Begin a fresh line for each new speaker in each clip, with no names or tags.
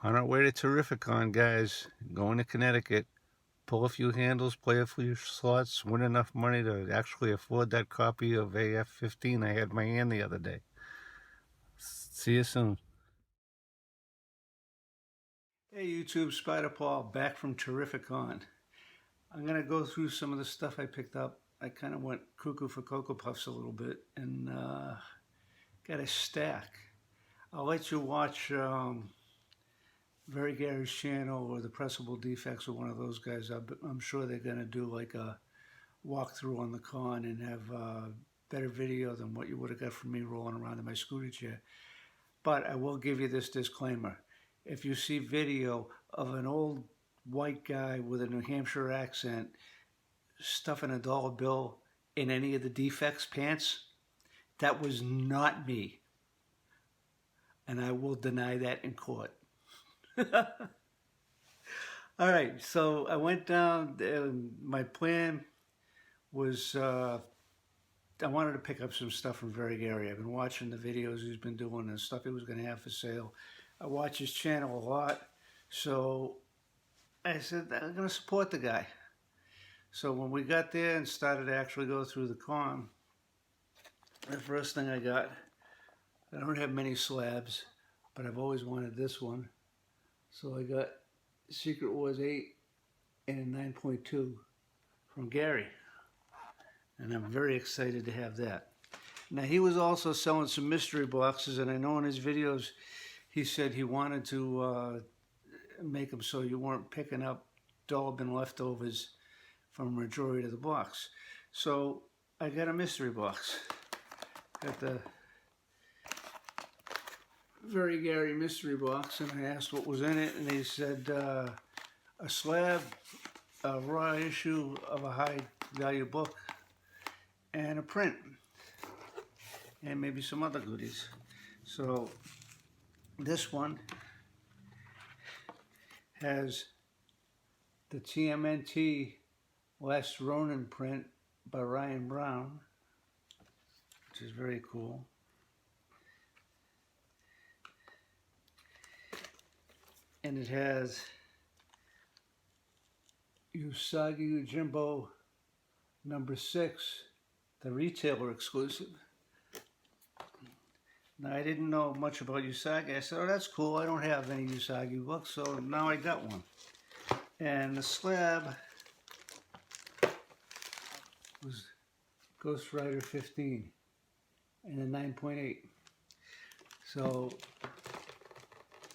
On our way to Terrificon, guys, going to Connecticut, pull a few handles, play a few slots, win enough money to actually afford that copy of AF-15 I had in my hand the other day. See you soon. Hey YouTube, Spider Paul, back from Terrificon. I'm going to go through some of the stuff I picked up. I kind of went cuckoo for Cocoa Puffs a little bit and got a stack. I'll let you watch Very Gary's channel or the Pressable Defects or one of those guys. I'm sure they're going to do like a walkthrough on the con and have better video than what you would have got from me rolling around in my scooter chair. But I will give you this disclaimer. If you see video of an old white guy with a New Hampshire accent stuffing a dollar bill in any of the defects pants, that was not me. And I will deny that in court. All right, so I went down, my plan was I wanted to pick up some stuff from Very Gary. I've been watching the videos he's been doing and stuff he was going to have for sale. I watch his channel a lot, so I said, I'm going to support the guy. So when we got there and started to actually go through the con, the first thing I got, I don't have many slabs, but I've always wanted this one. So I got Secret Wars 8 and 9.2 from Gary. And I'm very excited to have that. Now he was also selling some mystery boxes, and I know in his videos he said he wanted to make them so you weren't picking up dollar bin leftovers from a majority of the box. So I got a mystery box. Got the Very Gary mystery box, and I asked what was in it, and he said a slab, a raw issue of a high value book, and a print, and maybe some other goodies. So this one has the TMNT Last Ronin print by Ryan Brown, which is very cool. And it has Usagi Yojimbo #6, the retailer exclusive. Now I didn't know much about Usagi. I said, oh, that's cool. I don't have any Usagi books, so now I got one. And the slab was Ghost Rider 15 and a 9.8. So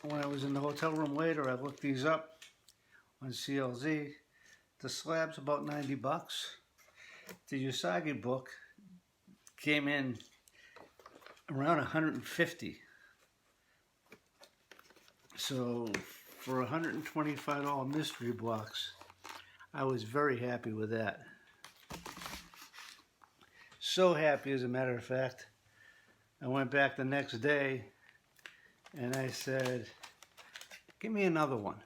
when I was in the hotel room later, I looked these up on CLZ. The slab's about 90 bucks. The Usagi book came in around 150. So for a $125 mystery box, I was very happy with that. So happy, as a matter of fact, I went back the next day and I said, give me another one.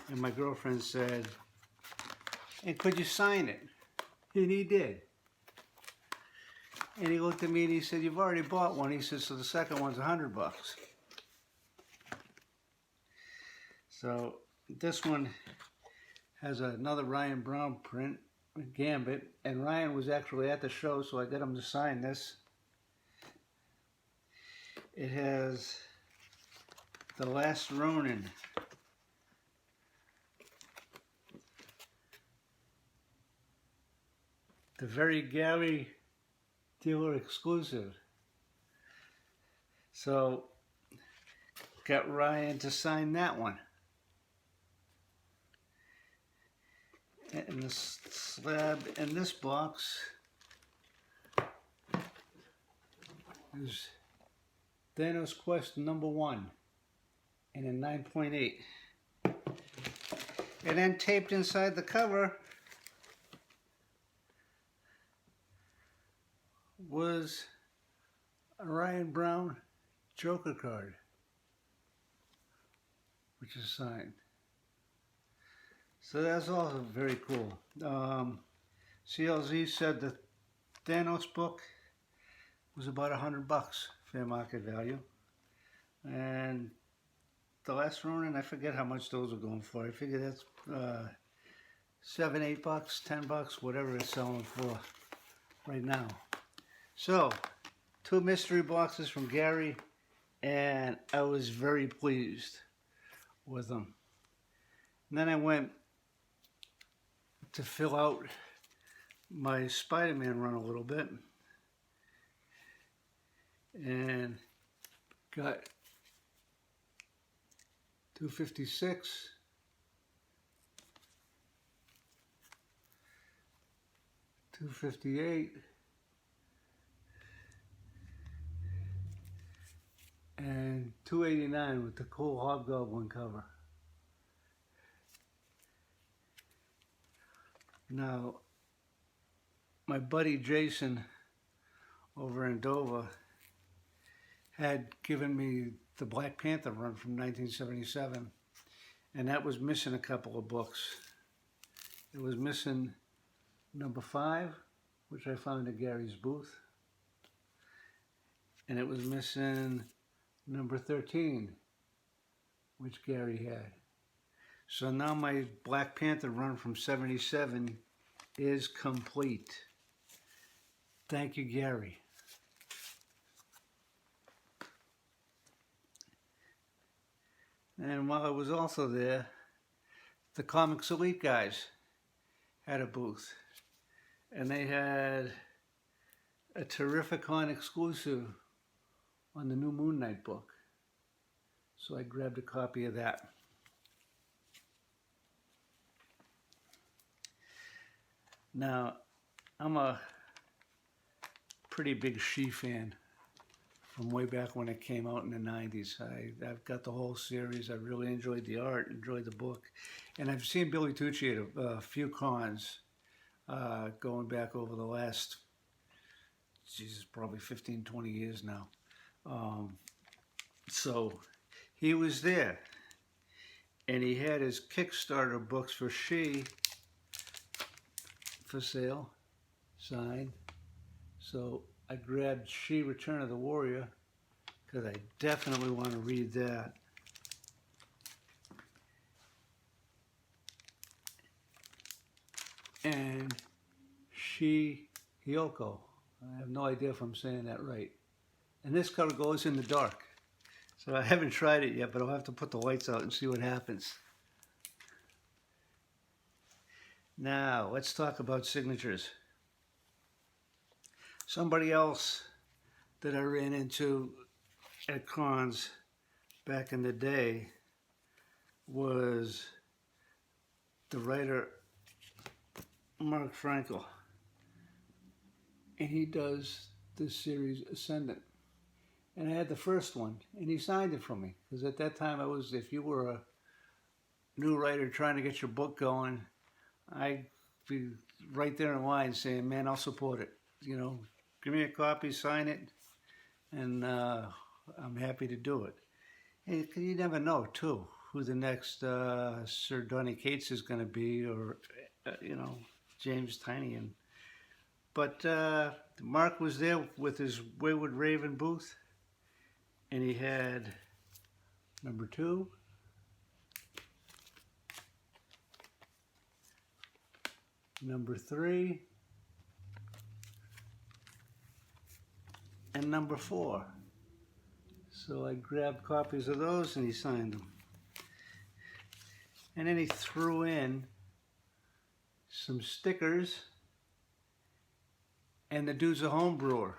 And my girlfriend said, and could you sign it? And he did. And he looked at me and he said, you've already bought one. He said, so the second one's 100 bucks. So this one has another Ryan Brown print, Gambit, and Ryan was actually at the show, so I got him to sign this. It has The Last Ronin. The Very Gary dealer exclusive. So got Ryan to sign that one. And the slab in this box is Thanos Quest #1 in a 9.8. And then taped inside the cover was a Ryan Brown Joker card, which is signed. So that's also very cool. CLZ said the Thanos book was about 100 bucks fair market value, and the last Ronin, I forget how much those are going for. I figure that's $7, $8, $10, whatever it's selling for right now. So, 2 mystery boxes from Gary, and I was very pleased with them. And then I went to fill out my Spider-Man run a little bit, and got 256, 258, and 289 with the cool Hobgoblin cover. Now, my buddy Jason over in Dover had given me the Black Panther run from 1977, and that was missing a couple of books. It was missing number 5, which I found at Gary's booth, and it was missing number 13, which Gary had. So now my Black Panther run from 77 is complete. Thank you, Gary. And while I was also there, the Comics Elite guys had a booth, and they had a Terrificon exclusive on the new Moon Knight book. So I grabbed a copy of that. Now, I'm a pretty big She fan from way back when it came out in the 90s. I've got the whole series. I really enjoyed the art, enjoyed the book. And I've seen Billy Tucci at a few cons going back over the last, Jesus, probably 15, 20 years now. So he was there. And he had his Kickstarter books for She for sale, signed. So I grabbed She Return of the Warrior because I definitely want to read that. And She Hyoko. I have no idea if I'm saying that right. And this color goes in the dark. So I haven't tried it yet, but I'll have to put the lights out and see what happens. Now, let's talk about signatures. Somebody else that I ran into at cons back in the day was the writer Mark Frankel. And he does this series Ascendant. And I had the first one, and he signed it for me. Because at that time, if you were a new writer trying to get your book going, I'd be right there in line saying, man, I'll support it. You know, give me a copy, sign it, and I'm happy to do it. And you never know, too, who the next Sir Donnie Cates is going to be, or, you know, James Tynion. But Mark was there with his Wayward Raven booth, and he had number 2, number 3, and number 4. So I grabbed copies of those and he signed them. And then he threw in some stickers, and the dude's a home brewer.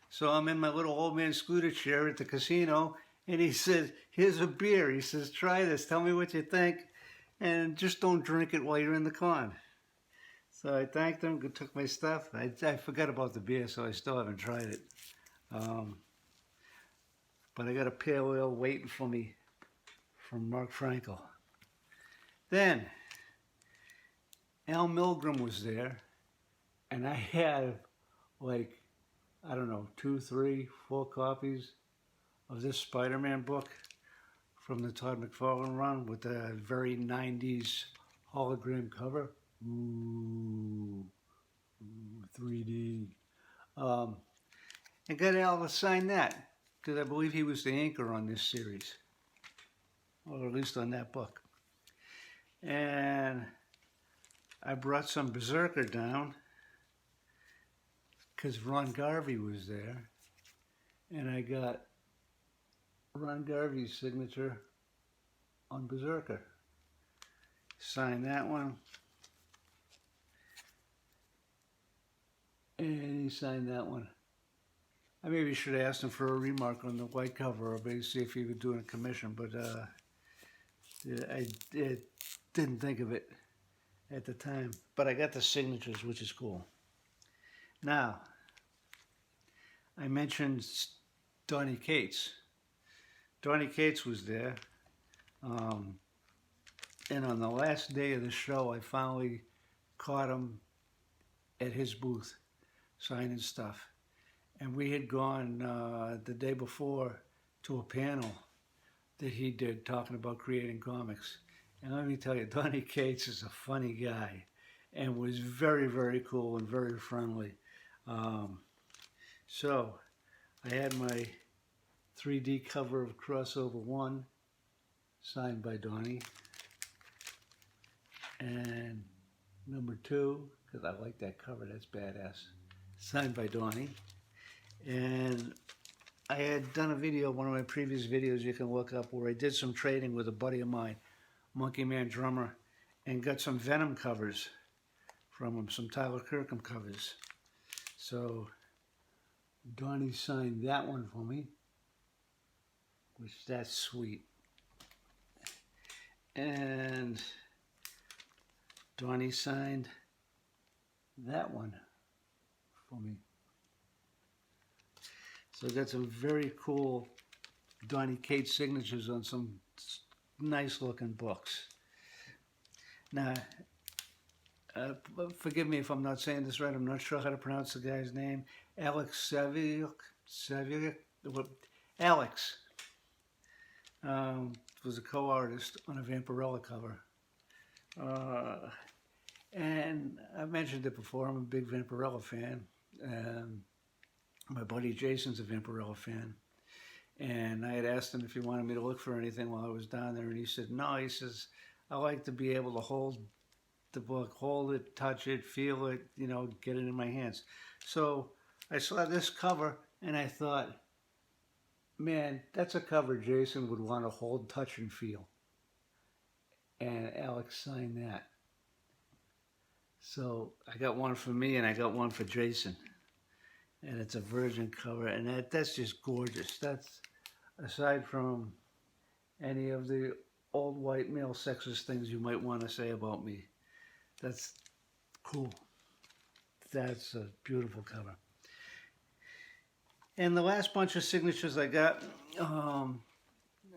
So I'm in my little old man scooter chair at the casino, and he says, here's a beer. He says, try this, tell me what you think, and just don't drink it while you're in the con. So I thanked him, took my stuff. I forgot about the beer, so I still haven't tried it. But I got a pale ale waiting for me from Mark Frankel. Then, Al Milgrom was there, and I had like, I don't know, 2, 3, 4 copies of this Spider-Man book from the Todd McFarlane run with the very 90s hologram cover. Ooh, 3D. And got Al to sign that, because I believe he was the anchor on this series. or at least on that book. And I brought some Berserker down because Ron Garvey was there, and I got Ron Garvey's signature on Berserker. Signed that one, and he signed that one. I maybe should have asked him for a remark on the white cover, or maybe see if he would do a commission, but I didn't think of it at the time. But I got the signatures, which is cool. Now, I mentioned Donnie Cates. Donnie Cates was there. And on the last day of the show, I finally caught him at his booth, signing stuff. And we had gone the day before to a panel that he did talking about creating comics. And let me tell you, Donnie Cates is a funny guy and was very, very cool and very friendly. So I had my 3D cover of Crossover 1 signed by Donnie. And number 2, because I like that cover, that's badass, signed by Donnie. And I had done a video, one of my previous videos you can look up, where I did some trading with a buddy of mine, Monkey Man Drummer, and got some Venom covers from him, some Tyler Kirkham covers. So Donnie signed that one for me, which that's sweet. And Donnie signed that one for me. So I got some very cool Donnie Cates signatures on some nice looking books. Now, forgive me if I'm not saying this right. I'm not sure how to pronounce the guy's name. Savile. Alex was a co-artist on a Vampirella cover. And I've mentioned it before, I'm a big Vampirella fan. My buddy Jason's a Vampirella fan. And I had asked him if he wanted me to look for anything while I was down there, and he said, no, he says, I like to be able to hold the book, hold it, touch it, feel it, you know, get it in my hands. So I saw this cover, and I thought, man, that's a cover Jason would want to hold, touch, and feel. And Alex signed that. So I got one for me and I got one for Jason. And it's a virgin cover, and that's just gorgeous. That's, aside from any of the old white male sexist things you might want to say about me, that's cool. That's a beautiful cover. And the last bunch of signatures I got,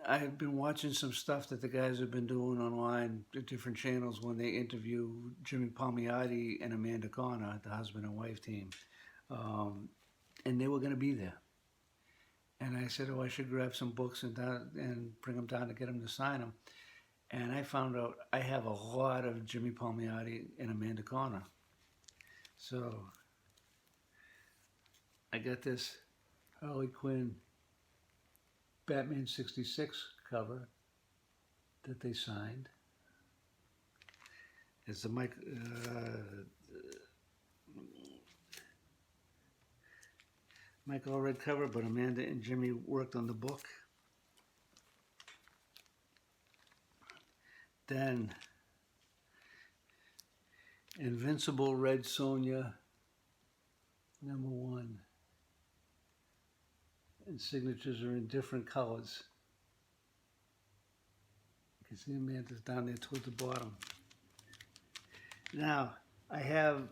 I've been watching some stuff that the guys have been doing online at different channels when they interview Jimmy Palmiotti and Amanda Conner, the husband and wife team. And they were going to be there. And I said, oh, I should grab some books and bring them down to get them to sign them. And I found out I have a lot of Jimmy Palmiotti and Amanda Conner. So I got this Harley Quinn Batman 66 cover that they signed. It's the Michael Red cover, but Amanda and Jimmy worked on the book. Then Invincible Red Sonja, #1. And signatures are in different colors. You can see Amanda's down there toward the bottom. Now, I have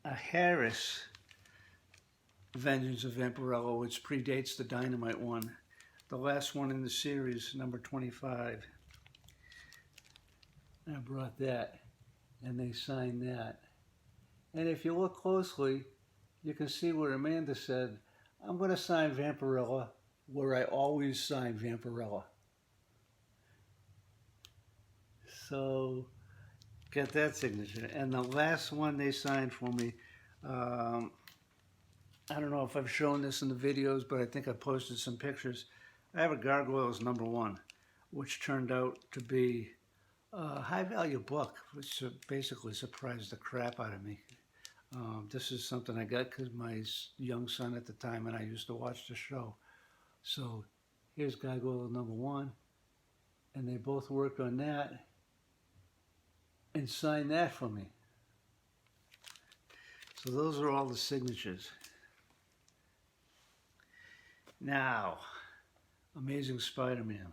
a Harris Vengeance of Vampirella, which predates the Dynamite one. The last one in the series, number 25. I brought that, and they signed that. And if you look closely, you can see where Amanda said, I'm going to sign Vampirella where I always sign Vampirella. So, got that signature. And the last one they signed for me, I don't know if I've shown this in the videos, but I think I posted some pictures. I have a Gargoyles #1. which turned out to be a high-value book, which basically surprised the crap out of me. This is something I got because my young son at the time and I used to watch the show. So here's Gargoyle #1, and they both worked on that and signed that for me. So those are all the signatures. Now, Amazing Spider-Man.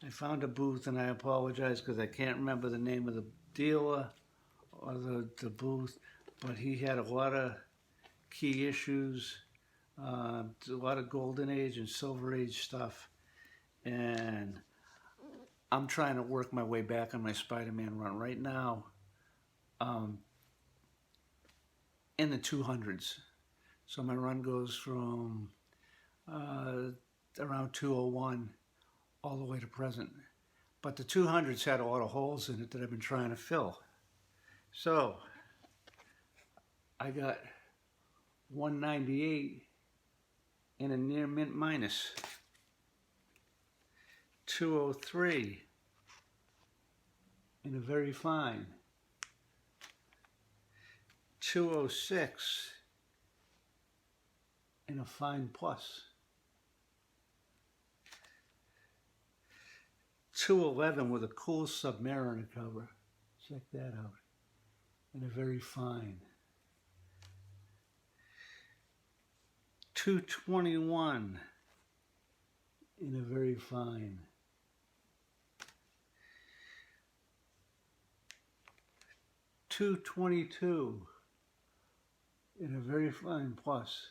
I found a booth, and I apologize because I can't remember the name of the dealer or the booth, but he had a lot of key issues, a lot of Golden Age and Silver Age stuff, and I'm trying to work my way back on my Spider-Man run right now. In the 200s. So my run goes from around 201 all the way to present. But the 200s had a lot of holes in it that I've been trying to fill. So I got 198 in a near mint minus, 203 in a very fine, 206 in a fine plus, 211 with a cool Submariner cover, check that out, in a very fine, 221 in a very fine, 222 in a very fine plus.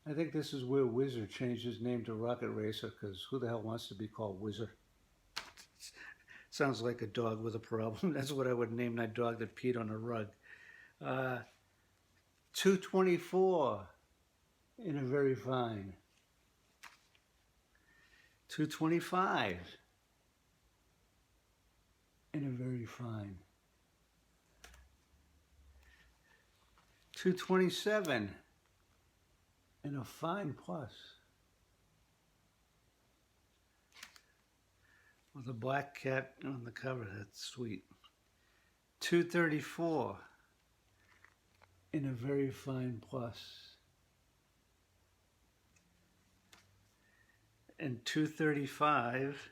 I think this is where Wizard changed his name to Rocket Racer, because who the hell wants to be called Wizard? Sounds like a dog with a problem. That's what I would name that dog that peed on a rug. 224 in a very fine. 225 in a very fine. 227 in a fine plus. With a black cat on the cover, that's sweet. 234 in a very fine plus. And 235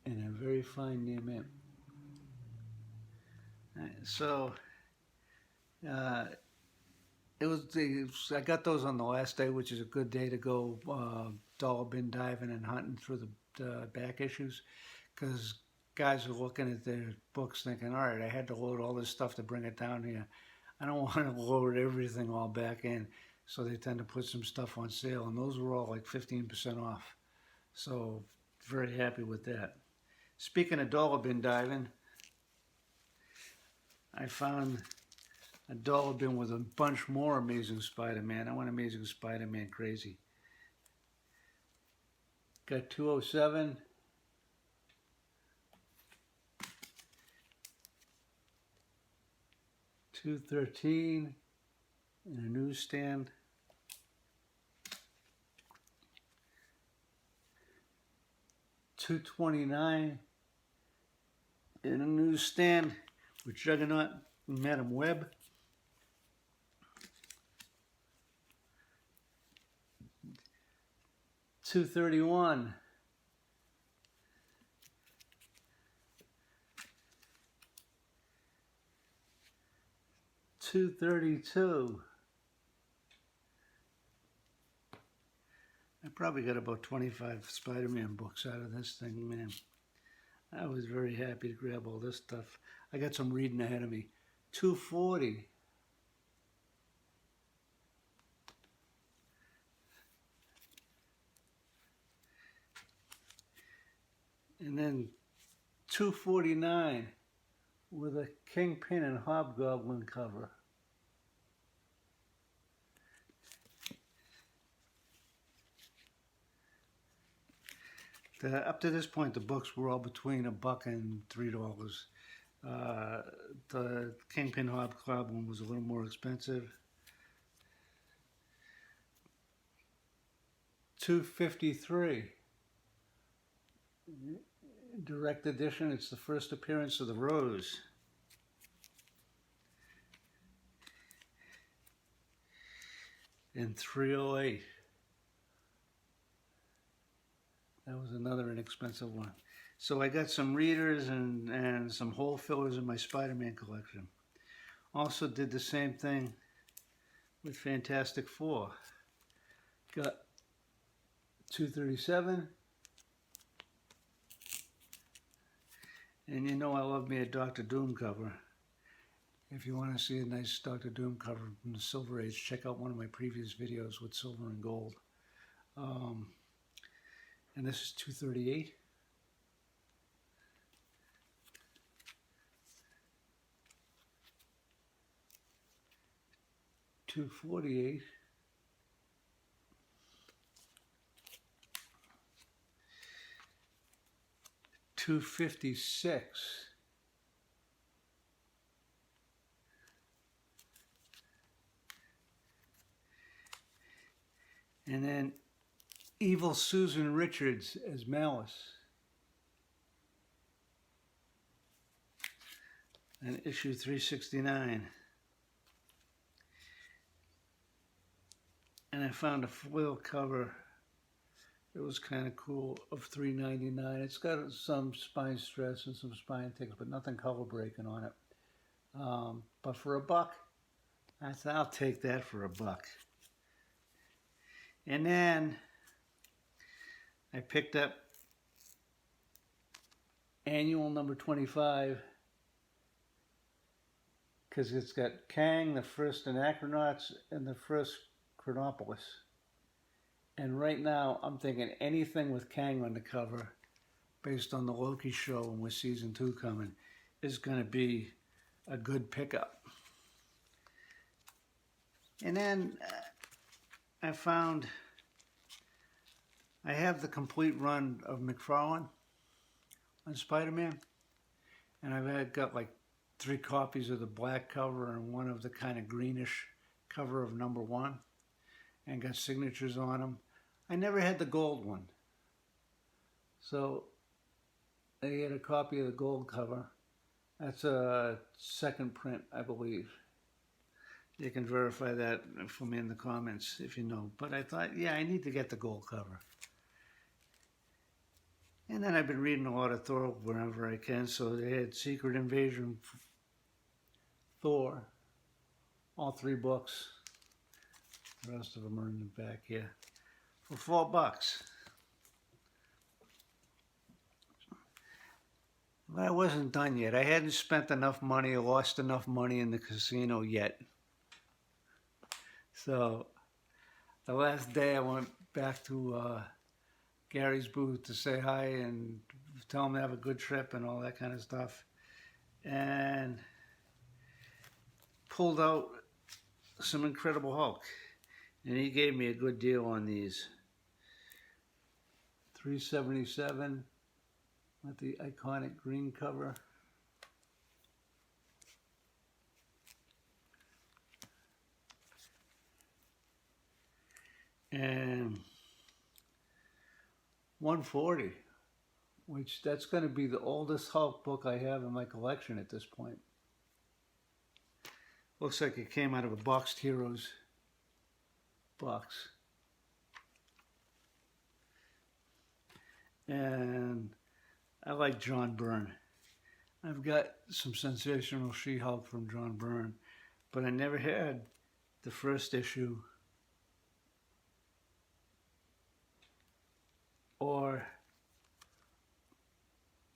in a very fine near mint. So I got those on the last day, which is a good day to go dollar bin diving and hunting through the back issues, because guys are looking at their books thinking, all right, I had to load all this stuff to bring it down here. I don't want to load everything all back in, so they tend to put some stuff on sale, and those were all like 15% off. So very happy with that. Speaking of dollar bin diving, I found a dollar bin with a bunch more Amazing Spider-Man. I went Amazing Spider-Man crazy. Got 207. $213 in a newsstand. $229 in a newsstand with Juggernaut and Madam Web. $231. $232. I probably got about 25 Spider-Man books out of this thing, man. I was very happy to grab all this stuff. I got some reading ahead of me. $240. And then $249 with a Kingpin and Hobgoblin cover. Up to this point, the books were all between $1 and $3. The Kingpin Hobgoblin was a little more expensive. 253. Direct edition. It's the first appearance of the Rose. In 308. That was another inexpensive one. So I got some readers and some hole fillers in my Spider-Man collection. Also did the same thing with Fantastic Four. Got 237. And you know I love me a Doctor Doom cover. If you want to see a nice Doctor Doom cover from the Silver Age, check out one of my previous videos with silver and gold. And this is 238. $248. $256. And then Evil Susan Richards as Malice. And issue 369. And I found a foil cover. It was kind of cool, of $3.99. It's got some spine stress and some spine ticks, but nothing color breaking on it. But for $1, I said, I'll take that for $1. And then I picked up annual number 25 because it's got Kang, the first Anachronauts, and the first Chronopolis. And right now, I'm thinking anything with Kang on the cover, based on the Loki show and with season 2 coming, is going to be a good pickup. And then I found I have the complete run of McFarlane on Spider-Man, and I've got like 3 copies of the black cover and one of the kind of greenish cover of number 1, and got signatures on them. I never had the gold one, so I had a copy of the gold cover. That's a second print, I believe. You can verify that for me in the comments if you know. But I thought, yeah, I need to get the gold cover. And then I've been reading a lot of Thor wherever I can. So they had Secret Invasion, Thor, all 3 books. The rest of them are in the back here. For $4. But I wasn't done yet. I hadn't spent enough money or lost enough money in the casino yet. So the last day I went back to Gary's booth to say hi and tell him to have a good trip and all that kind of stuff. And pulled out some Incredible Hulk. And he gave me a good deal on these. $377 with the iconic green cover. And $140, which that's going to be the oldest Hulk book I have in my collection at this point. Looks like it came out of a Boxed Heroes box. And I like John Byrne. I've got some Sensational She-Hulk from John Byrne, but I never had the first issue or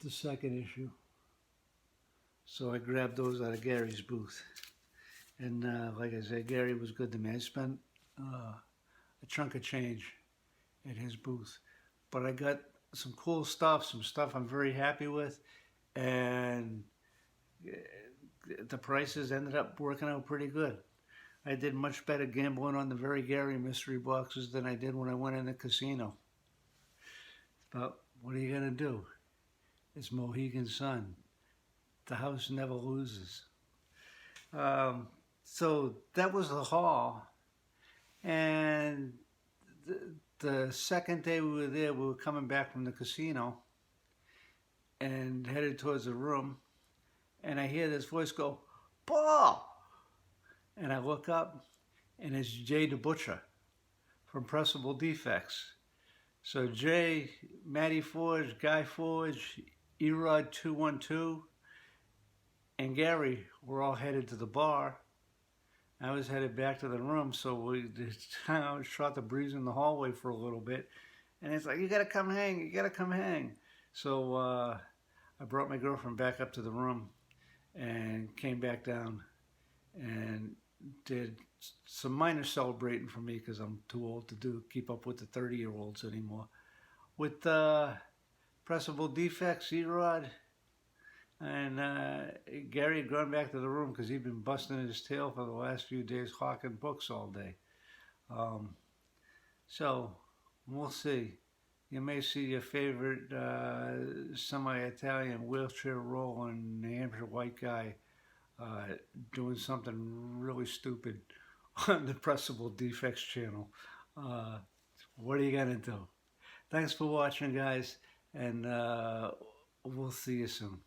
the second issue. So I grabbed those out of Gary's booth. And like I said, Gary was good to me. I spent a chunk of change at his booth. But I got some cool stuff, some stuff I'm very happy with. And the prices ended up working out pretty good. I did much better gambling on the Very Gary mystery boxes than I did when I went in the casino. But what are you going to do? It's Mohegan Sun. The house never loses. So that was the haul. And the second day we were there, we were coming back from the casino and headed towards the room, and I hear this voice go, "Paul!" And I look up, and it's Jay the Butcher from Pressable Defects. So Jay, Matty Forge, Guy Forge, Erod 212, and Gary were all headed to the bar. I was headed back to the room, so we shot the breeze in the hallway for a little bit. And it's like, you gotta come hang, you gotta come hang. So I brought my girlfriend back up to the room and came back down and did some minor celebrating for me because I'm too old to keep up with the 30-year-olds anymore. With Pressable Defects, Erod, and Gary had gone back to the room because he'd been busting his tail for the last few days hawking books all day. So we'll see. You may see your favorite semi-Italian wheelchair rolling New Hampshire white guy doing something really stupid on the Pressable Defects channel. What are you gonna do? Thanks for watching, guys, and we'll see you soon.